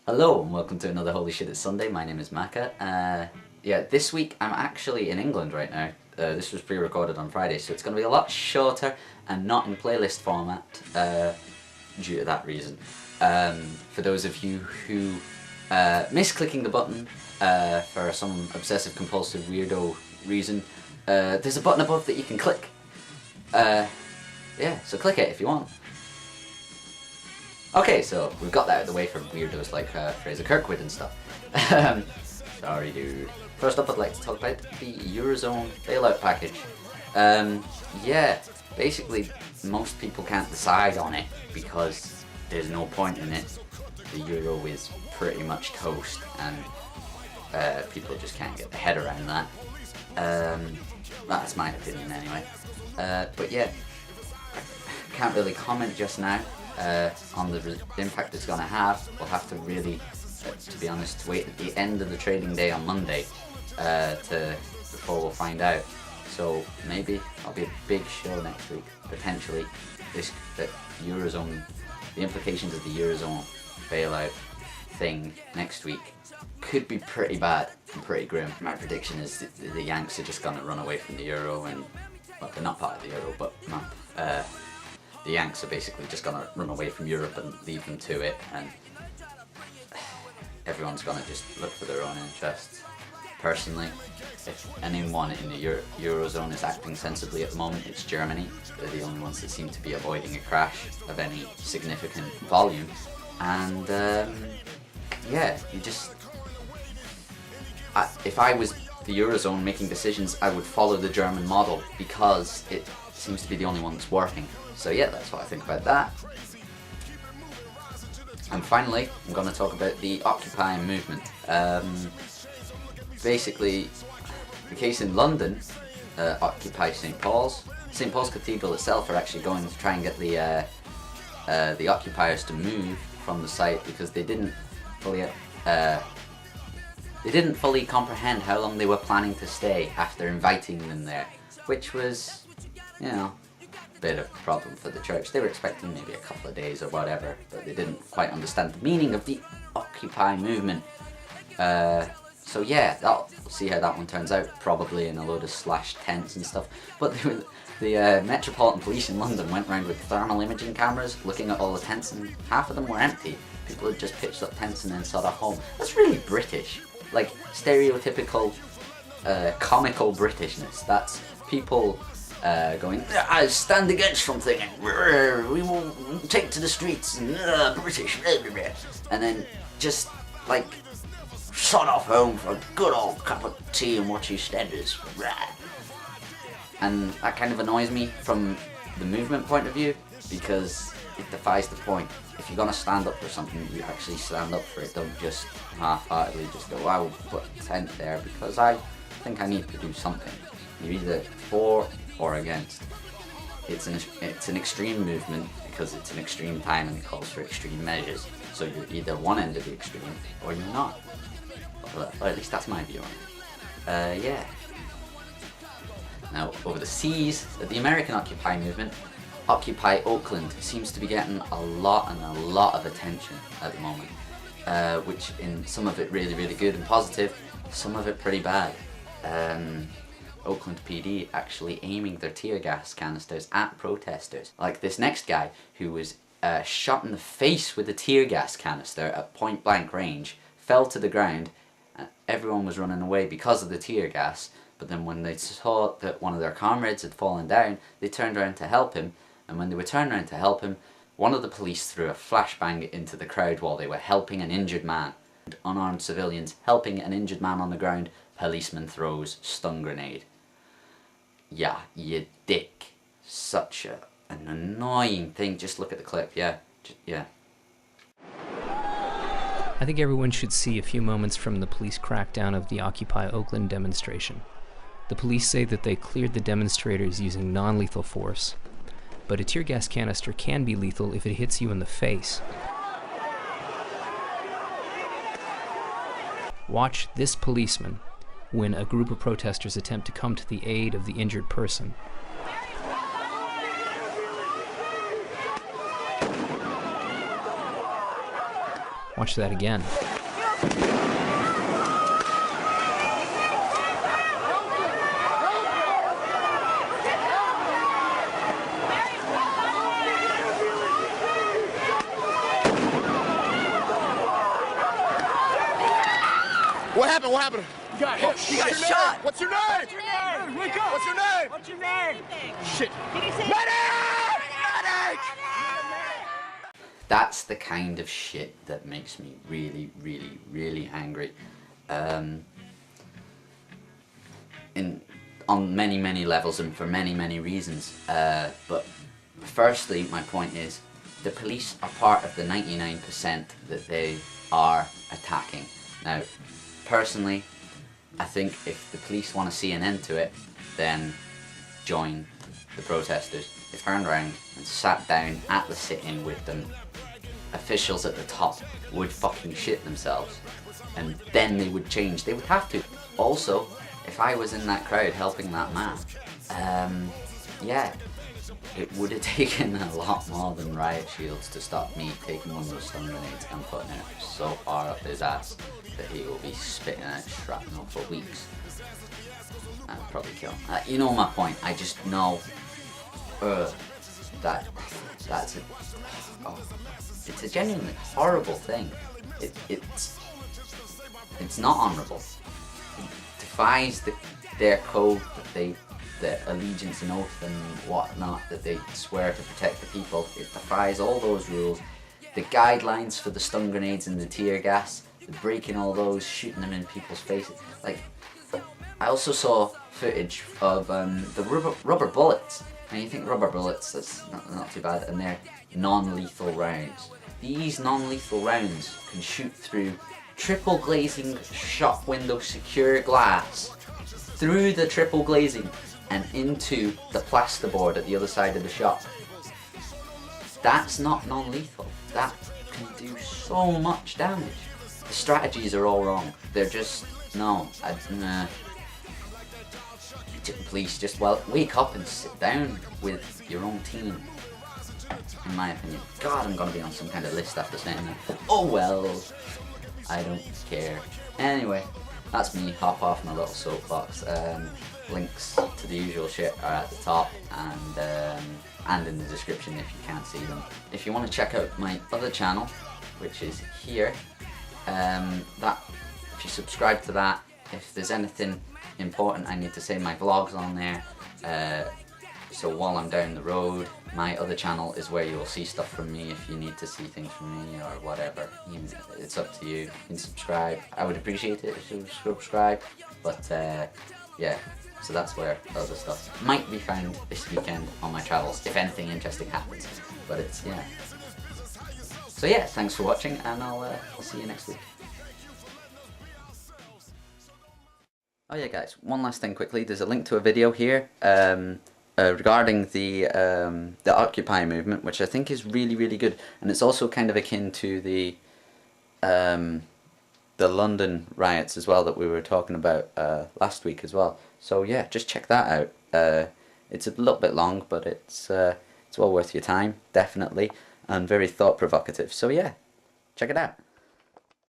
Hello and welcome to another Holy Shit It's Sunday. My name is Maka. Yeah, this week I'm actually in England right now. This was pre-recorded on Friday, so it's going to be a lot shorter and not in playlist format due to that reason. For those of you who miss clicking the button for some obsessive compulsive weirdo reason, there's a button above that you can click. Yeah, so click it if you want. Okay, so we've got that out of the way for weirdos like Fraser Kirkwood and stuff. Sorry, dude. First up, I'd like to talk about the Eurozone bailout package. Yeah, basically, most people can't decide on it because there's no point in it. The euro is pretty much toast, and people just can't get their head around that. That's my opinion anyway. But yeah, I can't really comment just now. On the impact it's going to have. We'll have to really, to be honest, wait at the end of the trading day on Monday before we'll find out. So maybe I'll be a big show next week, potentially. The Eurozone, the implications of the Eurozone bailout thing next week could be pretty bad and pretty grim. My prediction is that the Yanks are just going to run away from the euro, and well, they're not part of the euro, but not. The Yanks are basically just going to run away from Europe and leave them to it, and everyone's going to just look for their own interests. Personally, if anyone in the Eurozone is acting sensibly at the moment, it's Germany. They're the only ones that seem to be avoiding a crash of any significant volume. And yeah, if I was the Eurozone making decisions, I would follow the German model because it seems to be the only one that's working. So yeah, that's what I think about that. And finally, I'm going to talk about the Occupy movement. Basically, the case in London, Occupy St. Paul's. St. Paul's Cathedral itself are actually going to try and get the occupiers to move from the site because they didn't fully comprehend how long they were planning to stay after inviting them there, which was, you know, bit of a problem for the church. They were expecting maybe a couple of days or whatever, but they didn't quite understand the meaning of the Occupy movement. So yeah, we'll see how that one turns out, probably in a load of slashed tents and stuff. But the Metropolitan Police in London went around with thermal imaging cameras looking at all the tents, and half of them were empty. People had just pitched up tents and then sought off home. That's really British. Like, stereotypical comical Britishness. That's people going, I stand against something and we will take to the streets and British, and then just like shot off home for a good old cup of tea and watch EastEnders. And that kind of annoys me from the movement point of view because it defies the point. If you're going to stand up for something, you actually stand up for it. Don't just half-heartedly just go, I will put a tent there because I think I need to do something. You're either for or against. It's an extreme movement because it's an extreme time and it calls for extreme measures. So you're either one end of the extreme or you're not. Or at least that's my view on it. Yeah. Now, over the seas, the American Occupy movement, Occupy Oakland, seems to be getting a lot of attention at the moment. Which in some of it really, really good and positive, some of it pretty bad. Oakland PD actually aiming their tear gas canisters at protesters. Like this next guy who was shot in the face with a tear gas canister at point blank range, fell to the ground, and everyone was running away because of the tear gas, but then when they saw that one of their comrades had fallen down, they turned around to help him, and when they were turning around to help him, one of the police threw a flashbang into the crowd while they were helping an injured man. Unarmed civilians helping an injured man on the ground, policeman throws stun grenade. Yeah, you dick. Such an annoying thing. Just look at the clip, yeah. Yeah. I think everyone should see a few moments from the police crackdown of the Occupy Oakland demonstration. The police say that they cleared the demonstrators using non-lethal force, but a tear gas canister can be lethal if it hits you in the face. Watch this policeman when a group of protesters attempt to come to the aid of the injured person. Watch that again. What happened? What happened? You got hit. You got shot. What's your name? What's your name? Wake up. What's your name? What's your name? Shit. Did he say Medic! Medic! That's the kind of shit that makes me really, really, really angry. On many, many levels and for many, many reasons. But firstly, my point is, the police are part of the 99% that they are attacking. Now, personally, I think if the police want to see an end to it, then join the protesters. They turned around and sat down at the sit-in with them. Officials at the top would fucking shit themselves, and then they would change. They would have to. Also, if I was in that crowd helping that man, yeah, it would have taken a lot more than riot shields to stop me taking one of those stun grenades and putting it so far up his ass that he will be spitting out shrapnel for weeks. And probably kill him. You know my point. I just know that's a... Oh, it's a genuinely horrible thing. It's not honourable. It defies their code the allegiance and oath and whatnot that they swear to protect the people. It defies all those rules. The guidelines for the stun grenades and the tear gas, the breaking all those, shooting them in people's faces. Like, I also saw footage of the rubber bullets. And you think rubber bullets, that's not too bad, and they're non-lethal rounds. These non-lethal rounds can shoot through triple glazing shop window secure glass, through the triple glazing and into the plasterboard at the other side of the shop. That's not non-lethal. That can do so much damage. The strategies are all wrong. They're just, no, please just, well, wake up and sit down with your own team, in my opinion. God, I'm gonna be on some kind of list after saying that. Oh well, I don't care. Anyway, that's me, hop off my little soapbox. Links to the usual shit are at the top and in the description if you can't see them. If you want to check out my other channel, which is here, if you subscribe to that, if there's anything important I need to say, my vlog's on there. So while I'm down the road, my other channel is where you will see stuff from me if you need to see things from me or whatever. It's up to you. You can subscribe. I would appreciate it if you subscribe. But yeah, so that's where other stuff might be found this weekend on my travels, if anything interesting happens. But it's, yeah. So yeah, thanks for watching, and I'll see you next week. Oh yeah guys, one last thing quickly, there's a link to a video here regarding the Occupy movement, which I think is really, really good, and it's also kind of akin to the London riots as well that we were talking about last week as well. So yeah, just check that out. It's a little bit long, but it's well worth your time, definitely, and very thought provocative. So yeah, check it out.